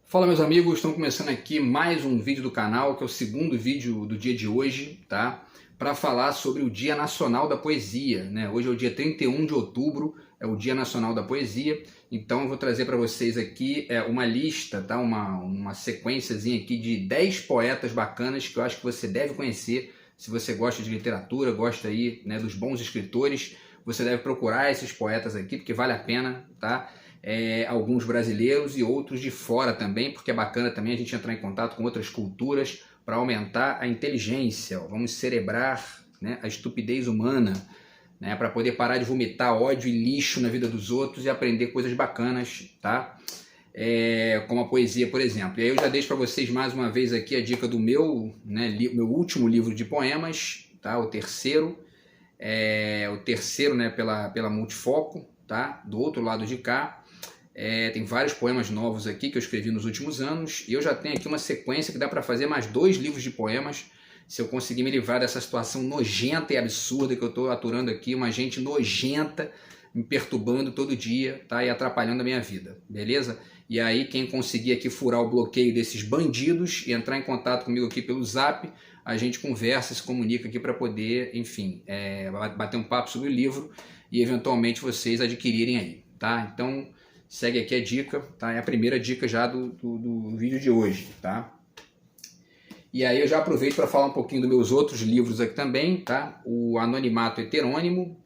Fala meus amigos, estamos começando aqui mais um vídeo do canal, que é o segundo vídeo do dia de hoje, tá? Para falar sobre o Dia Nacional da Poesia, né? Hoje é o dia 31 de outubro, é o Dia Nacional da Poesia, então eu vou trazer para vocês aqui uma lista, tá? Uma sequenciazinha aqui de 10 poetas bacanas que eu acho que você deve conhecer. Se você gosta de literatura, gosta aí, né, dos bons escritores, você deve procurar esses poetas aqui, porque vale a pena, tá? Alguns brasileiros e outros de fora também, porque é bacana também a gente entrar em contato com outras culturas para aumentar a inteligência, ó. Vamos cerebrar, né, a estupidez humana, né, para poder parar de vomitar ódio e lixo na vida dos outros e aprender coisas bacanas, tá? Como a poesia, por exemplo. E aí eu já deixo para vocês mais uma vez aqui a dica do meu, né, meu último livro de poemas, tá? O terceiro, né, pela Multifoco, tá? Do outro lado de cá. Tem vários poemas novos aqui que eu escrevi nos últimos anos, e eu já tenho aqui uma sequência que dá para fazer mais 2 livros de poemas, se eu conseguir me livrar dessa situação nojenta e absurda que eu estou aturando aqui, uma gente nojenta me perturbando todo dia, tá? E atrapalhando a minha vida, beleza? E aí quem conseguir aqui furar o bloqueio desses bandidos e entrar em contato comigo aqui pelo Zap, a gente conversa, se comunica aqui para poder, enfim, bater um papo sobre o livro e eventualmente vocês adquirirem aí, tá? Então segue aqui a dica, tá? É a primeira dica já do vídeo de hoje, tá? E aí eu já aproveito para falar um pouquinho dos meus outros livros aqui também, tá? O Anonimato Heterônimo,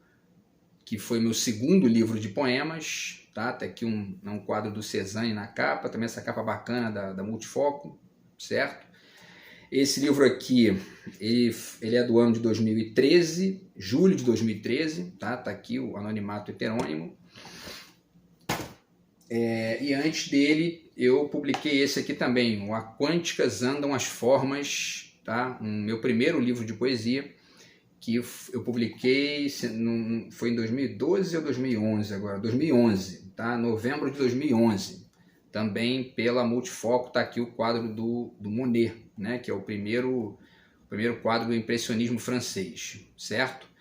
que foi meu segundo livro de poemas, tá? Tá aqui um quadro do Cezanne na capa, também essa capa bacana da Multifoco, certo? Esse livro aqui, ele é do ano de 2013, julho de 2013, tá? Tá aqui o Anonimato Heterônimo. E antes dele, eu publiquei esse aqui também, o A Quânticas Andam as Formas, tá? Meu primeiro livro de poesia, que eu publiquei, foi em 2012 ou 2011 agora? 2011, tá? Novembro de 2011. Também pela Multifoco, tá aqui o quadro do Monet, né? Que é o primeiro quadro do impressionismo francês, certo?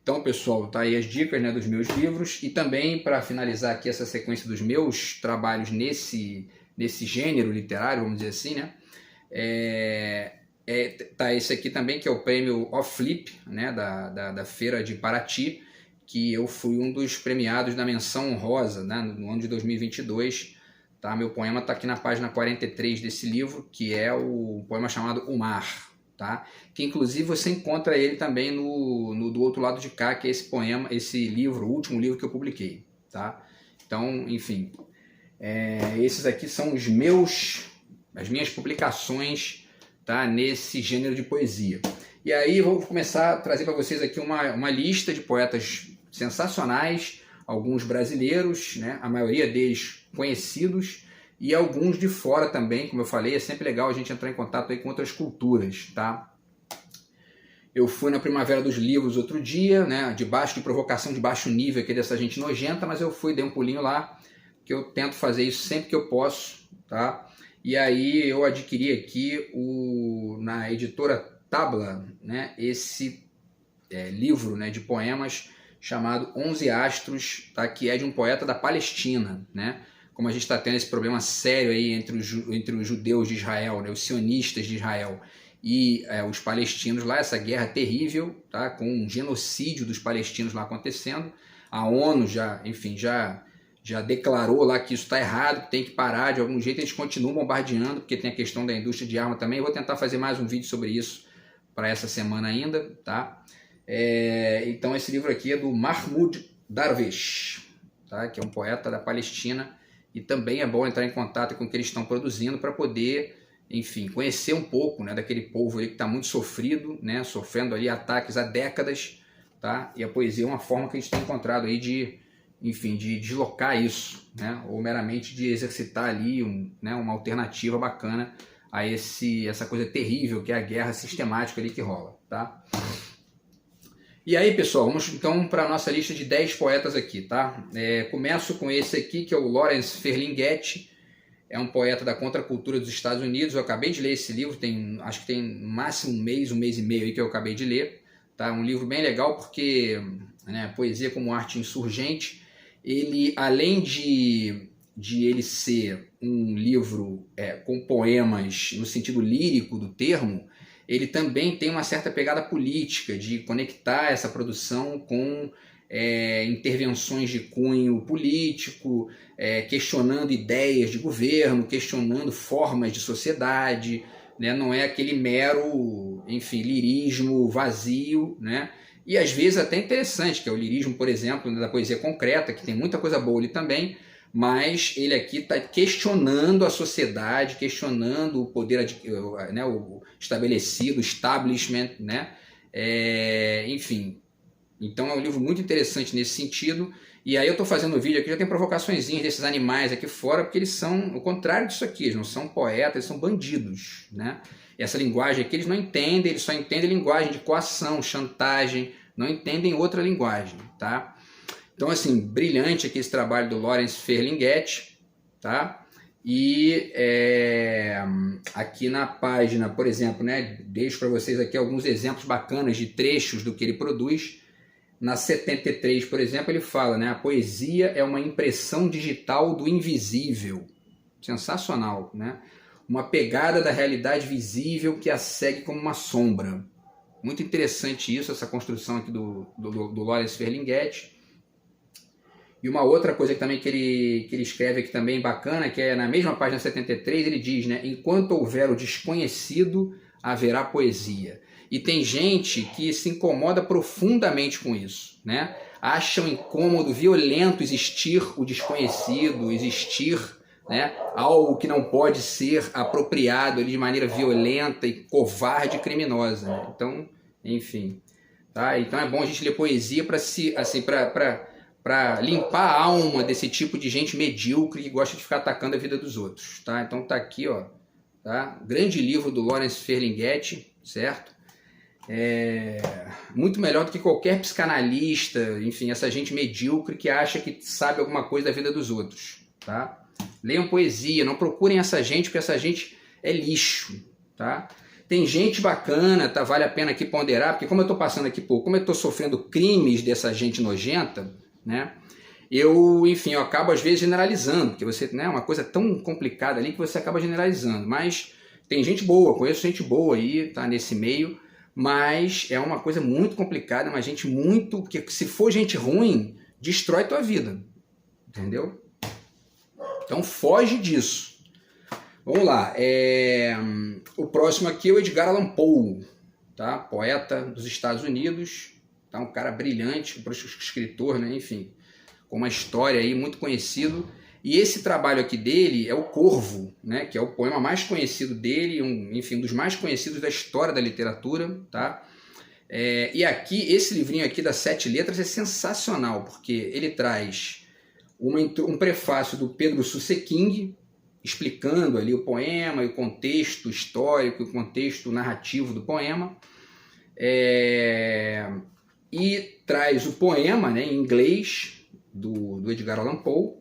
Então, pessoal, tá aí as dicas, né, dos meus livros, e também para finalizar aqui essa sequência dos meus trabalhos nesse gênero literário, vamos dizer assim, né, tá esse aqui também, que é o prêmio Flip, né, da Feira de Paraty, que eu fui um dos premiados da menção honrosa, né, no ano de 2022, tá? Meu poema está aqui na página 43 desse livro, que é o poema chamado O Mar, tá? Que inclusive você encontra ele também do outro lado de cá, que é esse poema, esse livro, o último livro que eu publiquei, tá? Então, enfim, esses aqui são as minhas publicações, tá? Nesse gênero de poesia. E aí eu vou começar a trazer para vocês aqui uma lista de poetas sensacionais, alguns brasileiros, né? A maioria deles conhecidos, e alguns de fora também, como eu falei, é sempre legal a gente entrar em contato aí com outras culturas, tá? Eu fui na Primavera dos Livros outro dia, né, de provocação de baixo nível aqui dessa gente nojenta, mas eu dei um pulinho lá, que eu tento fazer isso sempre que eu posso, tá? E aí eu adquiri aqui na editora Tabla, né, esse livro, né, de poemas chamado 11 Astros, tá? Que é de um poeta da Palestina, né? Como a gente está tendo esse problema sério aí entre os judeus de Israel, né, os sionistas de Israel e os palestinos lá, essa guerra terrível, tá, com um genocídio dos palestinos lá acontecendo. A ONU já declarou lá que isso está errado, que tem que parar de algum jeito. Eles continuam bombardeando, porque tem a questão da indústria de arma também. Eu vou tentar fazer mais um vídeo sobre isso para essa semana ainda, tá? Então esse livro aqui é do Mahmoud Darwish, tá, que é um poeta da Palestina. E também é bom entrar em contato com o que eles estão produzindo para poder, enfim, conhecer um pouco, né, daquele povo ali que está muito sofrido, né, sofrendo ali ataques há décadas, tá? E a poesia é uma forma que a gente tem encontrado aí de deslocar isso, né, ou meramente de exercitar ali uma alternativa bacana a essa coisa terrível que é a guerra sistemática ali que rola, tá? E aí, pessoal, vamos então para a nossa lista de 10 poetas aqui, tá? Começo com esse aqui, que é o Lawrence Ferlinghetti. É um poeta da contracultura dos Estados Unidos. Eu acabei de ler esse livro, acho que tem no máximo um mês e meio aí que eu acabei de ler. Tá? Um livro bem legal porque, né, poesia como arte insurgente, ele, além de ele ser um livro com poemas no sentido lírico do termo, ele também tem uma certa pegada política, de conectar essa produção com intervenções de cunho político, questionando ideias de governo, questionando formas de sociedade, né? Não é aquele mero, enfim, lirismo vazio, né? E às vezes até interessante, que é o lirismo, por exemplo, da poesia concreta, que tem muita coisa boa ali também, mas ele aqui está questionando a sociedade, questionando o poder, né, o estabelecido, o establishment, né? Enfim, então é um livro muito interessante nesse sentido. E aí eu estou fazendo um vídeo aqui, já tem provocaçõezinhas desses animais aqui fora, porque eles são o contrário disso aqui, eles não são poetas, eles são bandidos, né? E essa linguagem aqui eles não entendem, eles só entendem linguagem de coação, chantagem, não entendem outra linguagem, tá? Então, assim, brilhante aqui esse trabalho do Lawrence Ferlinghetti, tá? E aqui na página, por exemplo, né, deixo para vocês aqui alguns exemplos bacanas de trechos do que ele produz. Na 73, por exemplo, ele fala, né, a poesia é uma impressão digital do invisível. Sensacional, né? Uma pegada da realidade visível que a segue como uma sombra. Muito interessante isso, essa construção aqui do Lawrence Ferlinghetti. E uma outra coisa que também que ele escreve aqui também bacana, que é na mesma página 73, ele diz, né, enquanto houver o desconhecido, haverá poesia. E tem gente que se incomoda profundamente com isso, né? Acha um incômodo violento existir o desconhecido, existir, né, algo que não pode ser apropriado de maneira violenta e covarde e criminosa, né? Então, enfim, tá? Então é bom a gente ler poesia para para limpar a alma desse tipo de gente medíocre que gosta de ficar atacando a vida dos outros, tá? Então tá aqui, ó, tá? Grande livro do Lawrence Ferlinghetti, certo? Muito melhor do que qualquer psicanalista, enfim, essa gente medíocre que acha que sabe alguma coisa da vida dos outros, tá? Leiam poesia, não procurem essa gente, porque essa gente é lixo, tá? Tem gente bacana, tá? Vale a pena aqui ponderar, porque como eu tô passando aqui, como eu tô sofrendo crimes dessa gente nojenta, né? Enfim, eu acabo às vezes generalizando, porque você, né, é uma coisa tão complicada ali que você acaba generalizando, mas tem gente boa, conheço gente boa aí, tá, nesse meio, mas é uma coisa muito complicada, uma gente muito, que se for gente ruim, destrói tua vida, entendeu? Então foge disso. Vamos lá, o próximo aqui é o Edgar Allan Poe, tá? Poeta dos Estados Unidos, tá? Um cara brilhante, escritor, né? Enfim, com uma história aí muito conhecido. E esse trabalho aqui dele é o Corvo, né? Que é o poema mais conhecido dele, enfim, um dos mais conhecidos da história da literatura, tá? E aqui, esse livrinho aqui das 7 letras é sensacional, porque ele traz um prefácio do Pedro Suseking, explicando ali o poema e o contexto histórico, o contexto narrativo do poema, e traz o poema, né, em inglês do Edgar Allan Poe,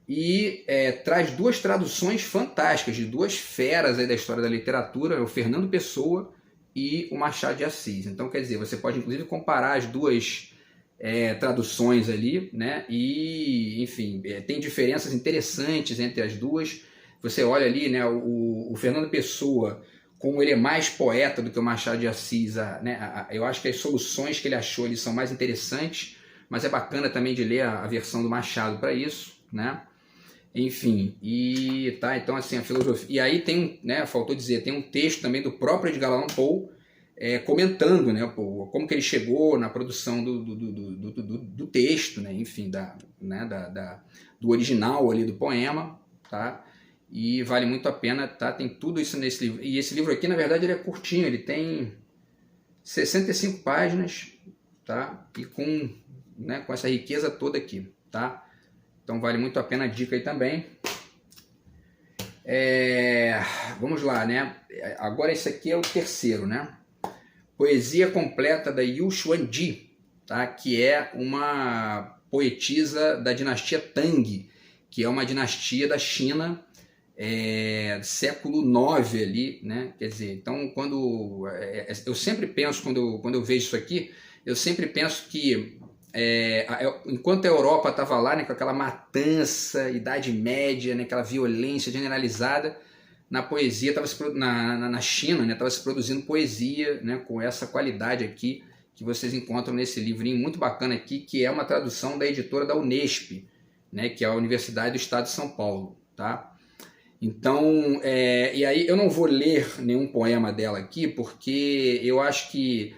e traz duas traduções fantásticas de duas feras aí da história da literatura, o Fernando Pessoa e o Machado de Assis. Então, quer dizer, você pode inclusive comparar as duas traduções ali, né? E, enfim, tem diferenças interessantes entre as duas. Você olha ali, né, o Fernando Pessoa, como ele é mais poeta do que o Machado de Assis, né, eu acho que as soluções que ele achou ali são mais interessantes, mas é bacana também de ler a versão do Machado para isso, né? Enfim, e tá, então assim, a filosofia. E aí tem, né, faltou dizer, tem um texto também do próprio Edgar Allan Poe, comentando, né, como que ele chegou na produção do texto, né, enfim, do original ali do poema, tá? E vale muito a pena, tá? Tem tudo isso nesse livro. E esse livro aqui, na verdade, ele é curtinho, ele tem 65 páginas, tá? E com essa riqueza toda aqui, tá? Então vale muito a pena a dica aí também. Vamos lá, né? Agora esse aqui é o terceiro, né? Poesia completa da Yu Xuanji, tá? Que é uma poetisa da dinastia Tang, que é uma dinastia da China, século IX ali, né? Quer dizer, então quando eu sempre penso, quando eu vejo isso aqui, eu sempre penso que enquanto a Europa estava lá, né, com aquela matança, Idade Média, né, aquela violência generalizada, na poesia, na China, estava se produzindo poesia, né, com essa qualidade aqui que vocês encontram nesse livrinho muito bacana aqui, que é uma tradução da editora da Unesp, né, que é a Universidade do Estado de São Paulo. Tá? Então, e aí eu não vou ler nenhum poema dela aqui, porque eu acho que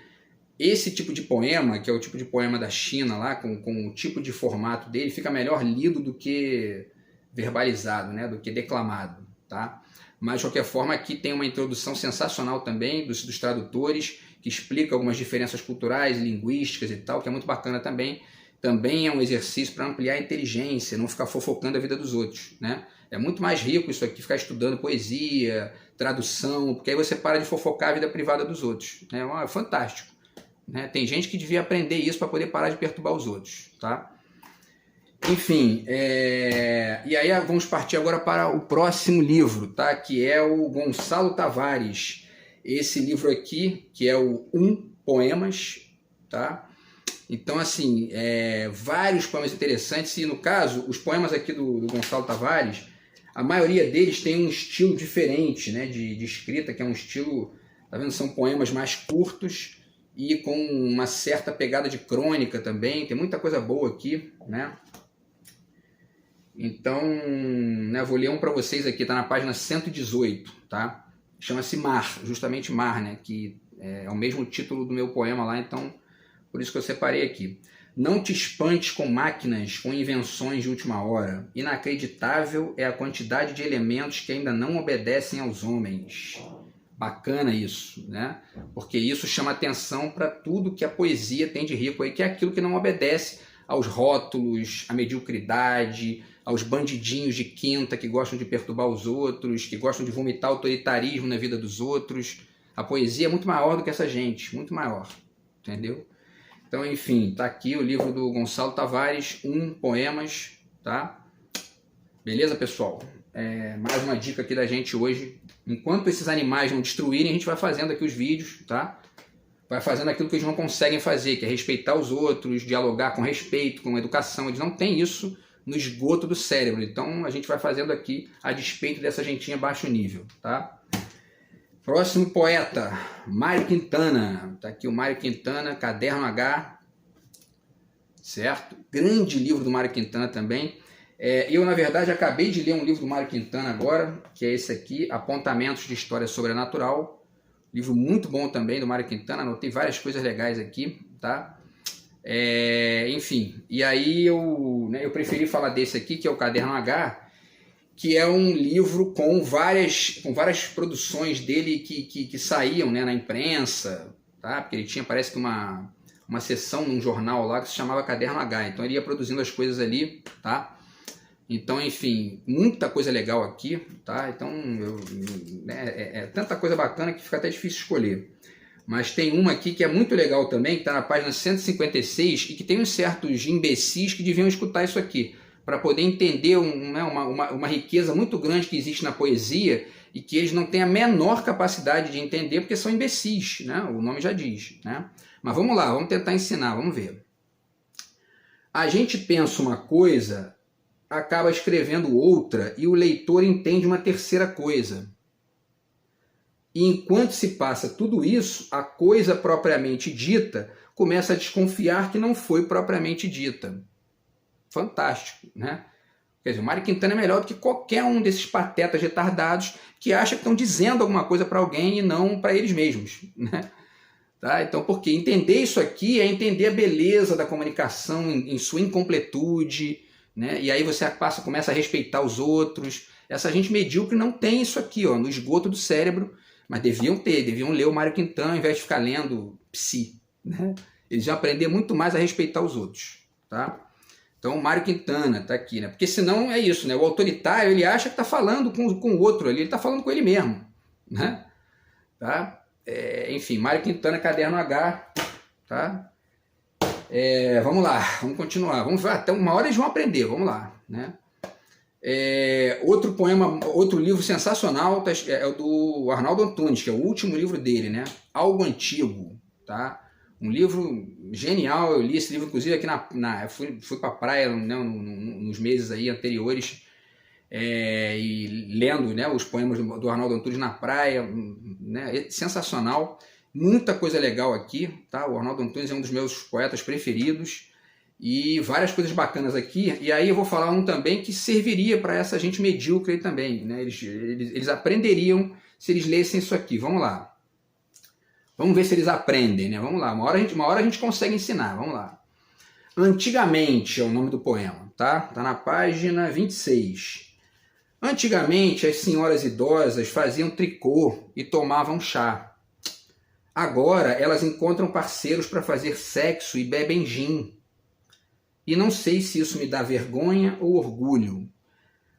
esse tipo de poema, que é o tipo de poema da China, lá, com o tipo de formato dele, fica melhor lido do que verbalizado, né, do que declamado. Tá? Mas, de qualquer forma, aqui tem uma introdução sensacional também dos tradutores, que explica algumas diferenças culturais, linguísticas e tal, que é muito bacana também. Também é um exercício para ampliar a inteligência, não ficar fofocando a vida dos outros. Né? É muito mais rico isso aqui, ficar estudando poesia, tradução, porque aí você para de fofocar a vida privada dos outros. É fantástico. Né? Tem gente que devia aprender isso para poder parar de perturbar os outros. Tá? Enfim, e aí vamos partir agora para o próximo livro, tá? Que é o Gonçalo Tavares. Esse livro aqui, que é o Poemas, tá? Então, assim, vários poemas interessantes, e no caso, os poemas aqui do Gonçalo Tavares, a maioria deles tem um estilo diferente, né, de escrita, que é um estilo, tá vendo? São poemas mais curtos e com uma certa pegada de crônica também, tem muita coisa boa aqui, né? Então, né, vou ler um para vocês aqui, está na página 118, tá? Chama-se Mar, justamente Mar, né? Que é o mesmo título do meu poema lá, então por isso que eu separei aqui. Não te espantes com máquinas, com invenções de última hora. Inacreditável é a quantidade de elementos que ainda não obedecem aos homens. Bacana isso, né? Porque isso chama atenção para tudo que a poesia tem de rico aí, que é aquilo que não obedece aos rótulos, à mediocridade, aos bandidinhos de quinta que gostam de perturbar os outros, que gostam de vomitar autoritarismo na vida dos outros. A poesia é muito maior do que essa gente, muito maior, entendeu? Então, enfim, tá aqui o livro do Gonçalo Tavares, Poemas, tá? Beleza, pessoal? Mais uma dica aqui da gente hoje. Enquanto esses animais não destruírem, a gente vai fazendo aqui os vídeos, tá? Vai fazendo aquilo que eles não conseguem fazer, que é respeitar os outros, dialogar com respeito, com educação. Eles não têm isso no esgoto do cérebro. Então a gente vai fazendo aqui a despeito dessa gentinha baixo nível, tá? Próximo poeta, Mário Quintana. Tá aqui o Mário Quintana, Caderno H, certo? Grande livro do Mário Quintana também. Eu, na verdade, acabei de ler um livro do Mário Quintana agora, que é esse aqui, Apontamentos de História Sobrenatural. Livro muito bom também do Mário Quintana, anotei várias coisas legais aqui, tá? Enfim, e aí eu preferi falar desse aqui, que é o Caderno H, que é um livro com várias produções dele que saíam, né, na imprensa, tá? Porque ele tinha, parece que uma seção num jornal lá que se chamava Caderno H, então ele ia produzindo as coisas ali, tá? Então, enfim, muita coisa legal aqui, tá? Então, tanta coisa bacana que fica até difícil escolher. Mas tem uma aqui que é muito legal também, que está na página 156, e que tem uns certos imbecis que deviam escutar isso aqui, para poder entender uma riqueza muito grande que existe na poesia e que eles não têm a menor capacidade de entender porque são imbecis, né? O nome já diz, né? Mas vamos lá, vamos tentar ensinar, vamos ver. A gente pensa uma coisa, acaba escrevendo outra e o leitor entende uma terceira coisa. E enquanto se passa tudo isso, a coisa propriamente dita começa a desconfiar que não foi propriamente dita. Fantástico, né? Quer dizer, o Mário Quintana é melhor do que qualquer um desses patetas retardados que acham que estão dizendo alguma coisa para alguém e não para eles mesmos, né? Tá? Então, porque entender isso aqui é entender a beleza da comunicação em sua incompletude, né? E aí você começa a respeitar os outros. Essa gente medíocre não tem isso aqui, ó, no esgoto do cérebro, mas deviam ler o Mário Quintana ao invés de ficar lendo psi, né? Eles vão aprender muito mais a respeitar os outros, tá? Então o Mário Quintana está aqui, né? Porque senão é isso, né? O autoritário, ele acha que está falando com o outro ali, ele está falando com ele mesmo, né? Tá? Enfim, Mário Quintana, Caderno H, tá? Vamos lá, vamos continuar. Vamos ver, até uma hora eles vão aprender, vamos lá, né? Outro poema, outro livro sensacional é o do Arnaldo Antunes, que é o último livro dele, né? Algo Antigo, tá? Um livro genial, eu li esse livro, inclusive, aqui eu fui pra praia, né, nos meses aí anteriores, e lendo, né, os poemas do Arnaldo Antunes na praia, né, sensacional, muita coisa legal aqui, tá? O Arnaldo Antunes é um dos meus poetas preferidos, e várias coisas bacanas aqui, e aí eu vou falar um também que serviria para essa gente medíocre aí também, né? Eles aprenderiam se eles lessem isso aqui. Vamos lá. Vamos ver se eles aprendem, né? Vamos lá. Uma hora a gente consegue ensinar. Vamos lá. Antigamente é o nome do poema, tá? Tá na página 26. Antigamente as senhoras idosas faziam tricô e tomavam chá. Agora elas encontram parceiros para fazer sexo e bebem gin. E não sei se isso me dá vergonha ou orgulho,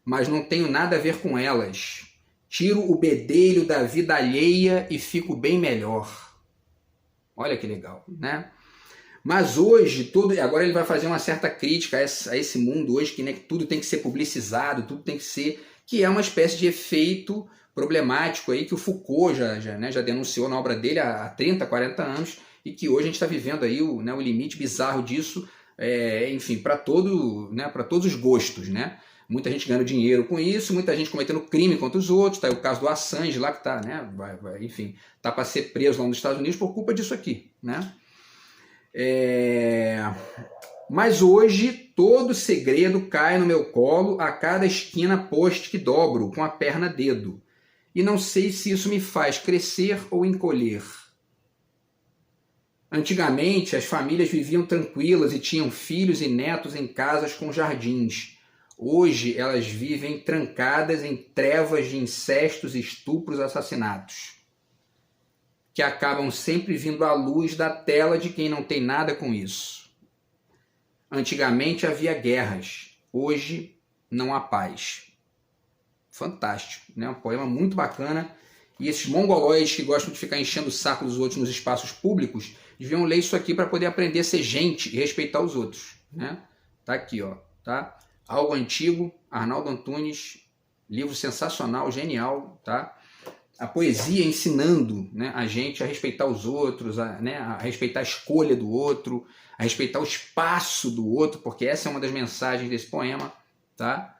mas não tenho nada a ver com elas. Tiro o bedelho da vida alheia e fico bem melhor. Olha que legal, né? Mas hoje, agora ele vai fazer uma certa crítica a esse mundo hoje, que, né, que tudo tem que ser publicizado, tudo tem que ser... que é uma espécie de efeito problemático aí que o Foucault já denunciou na obra dele há 30, 40 anos, e que hoje a gente está vivendo aí o limite bizarro disso, enfim, para todos os gostos, né? Muita gente ganhando dinheiro com isso, muita gente cometendo crime contra os outros. Tá aí o caso do Assange lá que tá, né? Enfim, tá para ser preso lá nos Estados Unidos por culpa disso aqui, né? Mas hoje todo segredo cai no meu colo a cada esquina poste que dobro com a perna dedo. E não sei se isso me faz crescer ou encolher. Antigamente as famílias viviam tranquilas e tinham filhos e netos em casas com jardins. Hoje elas vivem trancadas em trevas de incestos, estupros, assassinatos, que acabam sempre vindo à luz da tela de quem não tem nada com isso. Antigamente havia guerras, hoje não há paz. Fantástico, né? Um poema muito bacana. E esses mongoloides que gostam de ficar enchendo o saco dos outros nos espaços públicos deviam ler isso aqui para poder aprender a ser gente e respeitar os outros, né? Tá aqui, ó, tá? Algo Antigo, Arnaldo Antunes, livro sensacional, genial, tá? A poesia ensinando, né, a gente a respeitar os outros, a respeitar a escolha do outro, a respeitar o espaço do outro, porque essa é uma das mensagens desse poema, tá?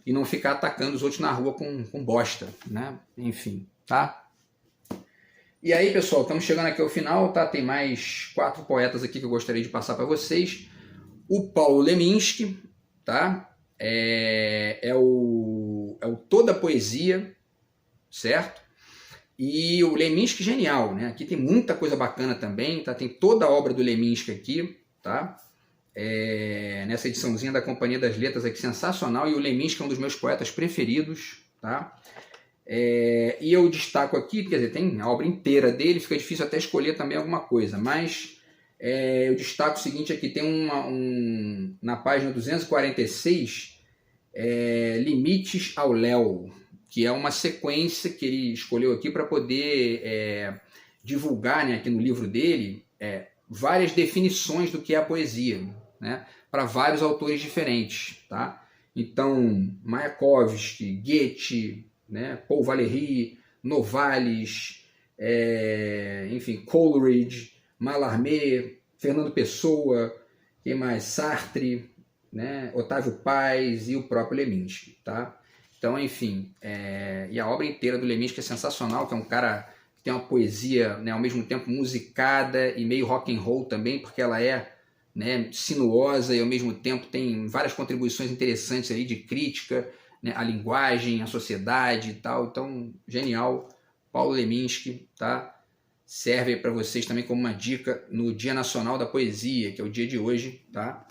E não ficar atacando os outros na rua com bosta, né? Enfim, tá? E aí, pessoal, estamos chegando aqui ao final, tá? Tem mais 4 poetas aqui que eu gostaria de passar para vocês. O Paulo Leminski, tá? É o Toda a Poesia, certo? E o Leminski genial, né? Aqui tem muita coisa bacana também, tá? Tem toda a obra do Leminski aqui, tá? Nessa ediçãozinha da Companhia das Letras aqui, sensacional. E o Leminski é um dos meus poetas preferidos, tá? E eu destaco aqui, quer dizer, tem a obra inteira dele, fica difícil até escolher também alguma coisa, mas eu destaco o seguinte aqui, tem na página 246, Limites ao Léo, que é uma sequência que ele escolheu aqui para poder divulgar, né, aqui no livro dele, várias definições do que é a poesia, né, para vários autores diferentes, tá? Então, Mayakovsky, Goethe, né, Paul Valéry, Novalis, enfim, Coleridge, Mallarmé, Fernando Pessoa, quem mais? Sartre, né, Otávio Paz e o próprio Leminski, tá? Então, enfim, e a obra inteira do Leminski é sensacional, que é um cara que tem uma poesia, né, ao mesmo tempo musicada e meio rock and roll também, porque ela né, sinuosa e ao mesmo tempo tem várias contribuições interessantes aí de crítica, né, à linguagem, à sociedade e tal. Então, genial. Paulo Leminski, tá? Serve para vocês também como uma dica no Dia Nacional da Poesia, que é o dia de hoje, tá?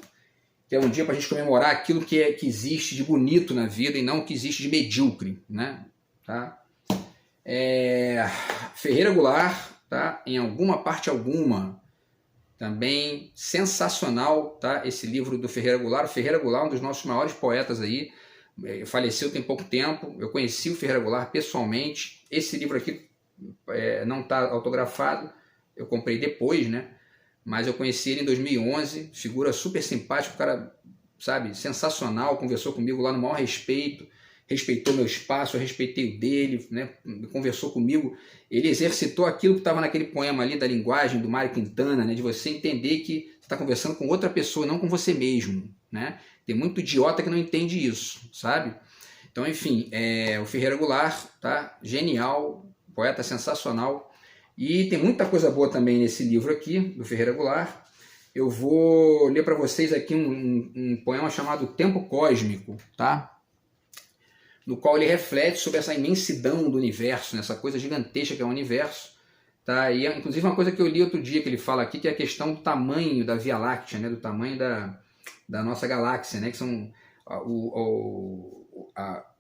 Que é um dia para a gente comemorar aquilo que existe de bonito na vida e não o que existe de medíocre, né? Tá? Ferreira Goulart, tá? Em alguma parte alguma, também sensacional, tá? Esse livro do Ferreira Goulart. O Ferreira Goulart é um dos nossos maiores poetas aí, faleceu tem pouco tempo. Eu conheci o Ferreira Goulart pessoalmente. Esse livro aqui não está autografado, eu comprei depois, né? Mas eu conheci ele em 2011, figura super simpática, um cara, sabe, sensacional, conversou comigo lá no maior respeito. respeitou meu espaço, eu respeitei o dele, né? Conversou comigo. Ele exercitou aquilo que estava naquele poema ali da linguagem do Mário Quintana, né? De você entender que você está conversando com outra pessoa, não com você mesmo, né? Tem muito idiota que não entende isso, sabe? Então, enfim, o Ferreira Goulart, tá? Genial, poeta sensacional. E tem muita coisa boa também nesse livro aqui, do Ferreira Goulart. Eu vou ler para vocês aqui um poema chamado Tempo Cósmico, tá? No qual ele reflete sobre essa imensidão do universo, né? Essa coisa gigantesca que é o universo. Tá? E, inclusive, uma coisa que eu li outro dia que ele fala aqui, que é a questão do tamanho da Via Láctea, né? Do tamanho da nossa galáxia, né? Que são o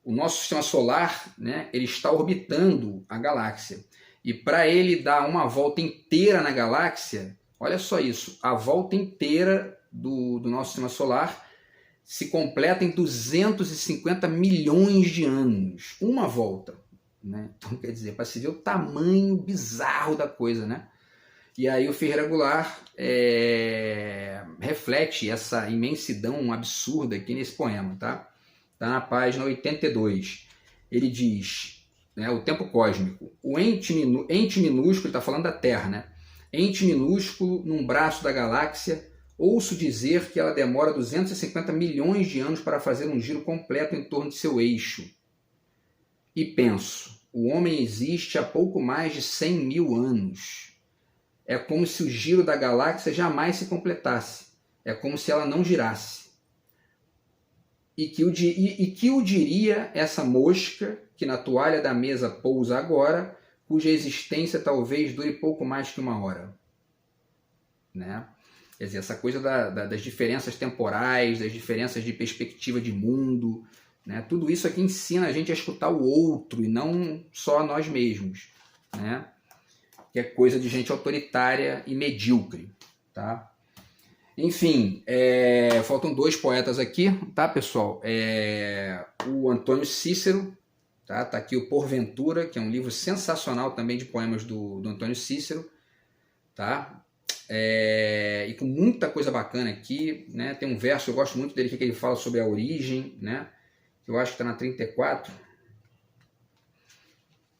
nosso sistema solar, né? Ele está orbitando a galáxia. E para ele dar uma volta inteira na galáxia, olha só isso, a volta inteira do nosso sistema solar se completa em 250 milhões de anos. Uma volta. Né? Então, quer dizer, para se ver o tamanho bizarro da coisa, né? E aí o Ferreira Goulart reflete essa imensidão absurda aqui nesse poema, tá? Tá na página 82. Ele diz, né, o tempo cósmico, o ente minúsculo, ele está falando da Terra, né? Ente minúsculo num braço da galáxia, ouço dizer que ela demora 250 milhões de anos para fazer um giro completo em torno de seu eixo. E penso, o homem existe há pouco mais de 100 mil anos. É como se o giro da galáxia jamais se completasse. É como se ela não girasse. E que o diria essa mosca que na toalha da mesa pousa agora, cuja existência talvez dure pouco mais que uma hora. Né? Quer dizer, essa coisa das diferenças temporais, das diferenças de perspectiva de mundo, né? Tudo isso aqui ensina a gente a escutar o outro e não só a nós mesmos, né? Que é coisa de gente autoritária e medíocre, tá? Enfim, faltam 2 poetas aqui, tá, pessoal? O Antônio Cícero, tá? Tá aqui o Porventura, que é um livro sensacional também de poemas do Antônio Cícero, tá? E com muita coisa bacana aqui, né? Tem um verso, eu gosto muito dele, que ele fala sobre a origem, né? Eu acho que está na 34.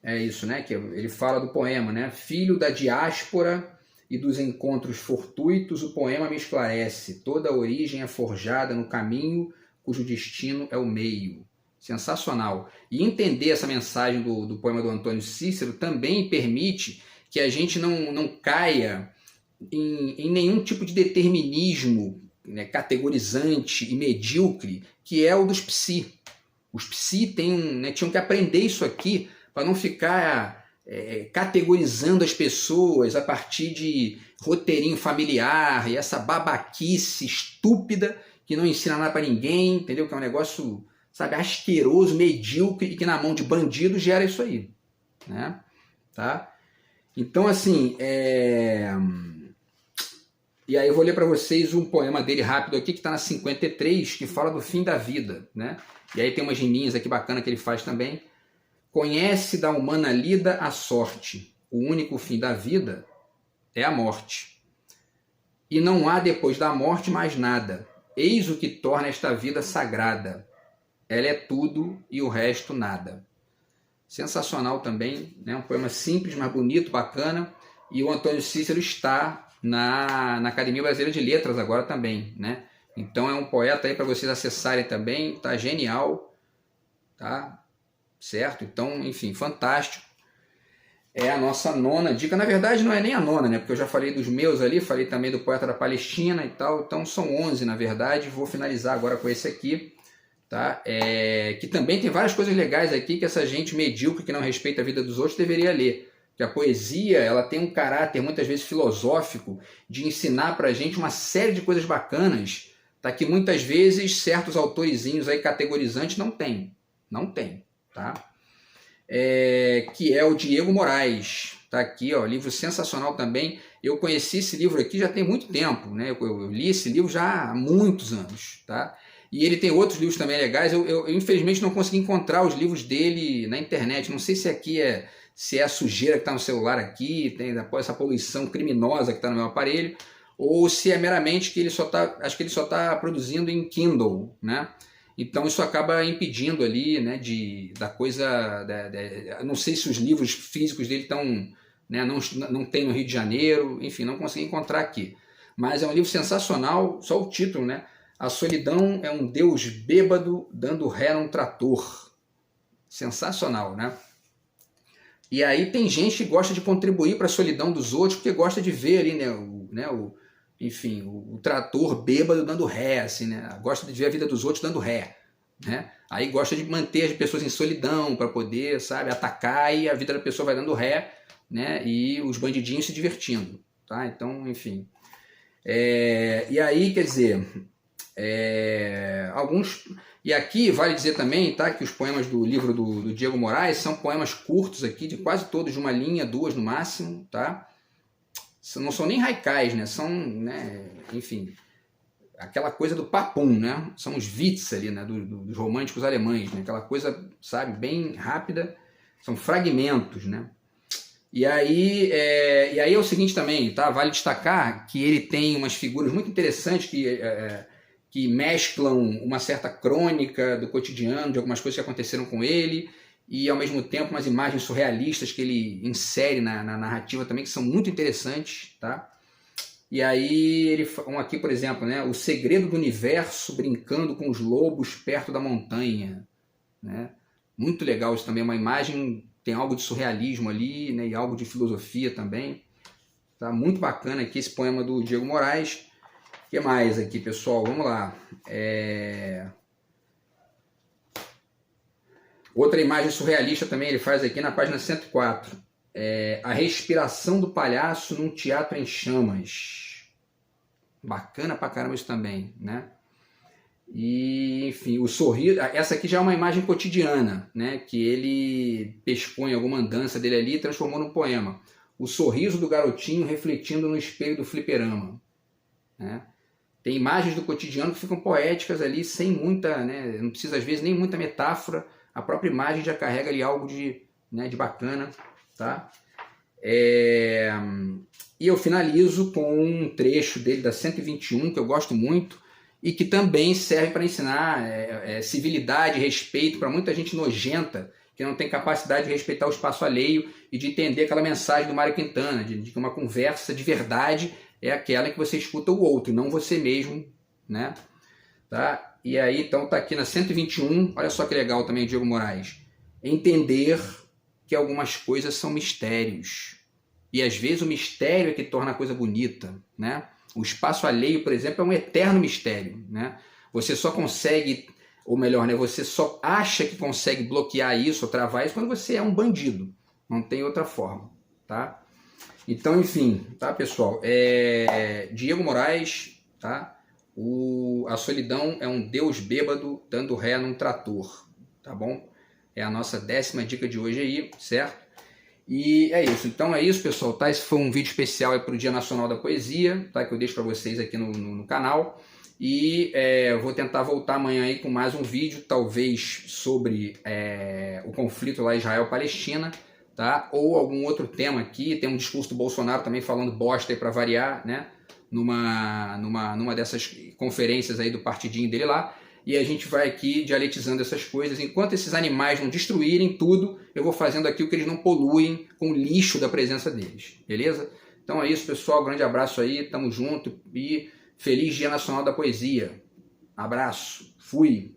É isso, né? Que ele fala do poema, né? Filho da diáspora e dos encontros fortuitos, o poema me esclarece. Toda a origem é forjada no caminho, cujo destino é o meio. Sensacional. E entender essa mensagem do poema do Antônio Cícero também permite que a gente não caia em nenhum tipo de determinismo, né, categorizante e medíocre, que é o dos psi. Os psi tinham que aprender isso aqui para não ficar categorizando as pessoas a partir de roteirinho familiar e essa babaquice estúpida que não ensina nada para ninguém, entendeu? Que é um negócio, sabe, asqueroso, medíocre e que na mão de bandido gera isso aí, né? Tá? Então, assim, e aí eu vou ler para vocês um poema dele rápido aqui, que está na 53, que fala do fim da vida, né? E aí tem umas riminhas aqui bacana que ele faz também. Conhece da humana lida a sorte, o único fim da vida é a morte. E não há depois da morte mais nada, eis o que torna esta vida sagrada. Ela é tudo e o resto nada. Sensacional também, né? Um poema simples, mas bonito, bacana. E o Antônio Cícero está na Academia Brasileira de Letras agora também, né? Então é um poeta aí para vocês acessarem também, tá genial, tá? Certo? Então, enfim, fantástico. É a nossa 9ª dica. Na verdade, não é nem a 9ª, né? Porque eu já falei dos meus ali, falei também do poeta da Palestina e tal. Então são 11, na verdade. Vou finalizar agora com esse aqui, tá? Que também tem várias coisas legais aqui que essa gente medíocre que não respeita a vida dos outros deveria ler. Que a poesia, ela tem um caráter muitas vezes filosófico de ensinar pra gente uma série de coisas bacanas, tá? Que muitas vezes certos autorizinhos aí categorizantes não tem. Não tem, tá? Que é o Diego Moraes. Tá aqui, ó, livro sensacional também. Eu conheci esse livro aqui já tem muito tempo, né? Eu li esse livro já há muitos anos, tá? E ele tem outros livros também legais. Eu infelizmente não consegui encontrar os livros dele na internet. Não sei se aqui se é a sujeira que está no celular aqui, tem essa poluição criminosa que está no meu aparelho, ou se é meramente que ele só está, acho que ele só está produzindo em Kindle, né? Então isso acaba impedindo ali, né, da coisa, não sei se os livros físicos dele estão, né, não tem no Rio de Janeiro, enfim, não consegui encontrar aqui. Mas é um livro sensacional, só o título, né? A solidão é um Deus bêbado dando ré num trator. Sensacional, né? E aí tem gente que gosta de contribuir para a solidão dos outros porque gosta de ver ali, né, enfim, o trator bêbado dando ré, assim, né? Gosta de ver a vida dos outros dando ré, né? Aí gosta de manter as pessoas em solidão para poder, sabe, atacar e a vida da pessoa vai dando ré, né? E os bandidinhos se divertindo, tá? Então, enfim. E aí, quer dizer, alguns... E aqui vale dizer também, tá, que os poemas do livro do Diego Moraes são poemas curtos aqui, de quase todos de uma linha, duas no máximo, tá? Não são nem haikais, né? São, né, enfim, aquela coisa do papum, né? São os Witz ali, né? Dos românticos alemães, né? Aquela coisa, sabe, bem rápida. São fragmentos, né? E aí é o seguinte também, tá? Vale destacar que ele tem umas figuras muito interessantes que mesclam uma certa crônica do cotidiano, de algumas coisas que aconteceram com ele, e ao mesmo tempo umas imagens surrealistas que ele insere na narrativa também, que são muito interessantes, tá? E aí, aqui, por exemplo, né? O segredo do universo brincando com os lobos perto da montanha, né? Muito legal isso também, uma imagem, tem algo de surrealismo ali, né? E algo de filosofia também. Tá muito bacana aqui esse poema do Diego Moraes. O que mais aqui, pessoal? Vamos lá. Outra imagem surrealista também ele faz aqui na página 104. A respiração do palhaço num teatro em chamas. Bacana pra caramba isso também, né? E, enfim, o sorriso... Essa aqui já é uma imagem cotidiana, né? Que ele expõe alguma andança dele ali e transformou num poema. O sorriso do garotinho refletindo no espelho do fliperama, né? Tem imagens do cotidiano que ficam poéticas ali, sem muita, né, não precisa às vezes nem muita metáfora, a própria imagem já carrega ali algo de bacana, tá? E eu finalizo com um trecho dele da 121, que eu gosto muito, e que também serve para ensinar civilidade e respeito para muita gente nojenta, que não tem capacidade de respeitar o espaço alheio e de entender aquela mensagem do Mário Quintana, de que uma conversa de verdade é aquela que você escuta o outro, não você mesmo, né? Tá? E aí, então, tá aqui na 121, olha só que legal também, Diego Moraes. Entender que algumas coisas são mistérios. E às vezes o mistério é que torna a coisa bonita, né? O espaço alheio, por exemplo, é um eterno mistério, né? Você só consegue, ou melhor, né? Você só acha que consegue bloquear isso ou travar isso quando você é um bandido. Não tem outra forma, tá? Então, enfim, tá, pessoal? Diego Moraes, tá? A solidão é um Deus bêbado dando ré num trator, tá bom? É a nossa 10ª dica de hoje aí, certo? E é isso. Então é isso, pessoal, tá? Esse foi um vídeo especial para o Dia Nacional da Poesia, tá? Que eu deixo para vocês aqui no canal. E eu vou tentar voltar amanhã aí com mais um vídeo, talvez sobre o conflito lá Israel-Palestina, tá? Ou algum outro tema aqui. Tem um discurso do Bolsonaro também falando bosta aí para variar, né? Numa dessas conferências aí do partidinho dele lá. E a gente vai aqui dialetizando essas coisas. Enquanto esses animais não destruírem tudo, eu vou fazendo aqui o que eles não poluem com o lixo da presença deles. Beleza? Então é isso, pessoal. Grande abraço aí. Tamo junto. E feliz Dia Nacional da Poesia. Abraço. Fui.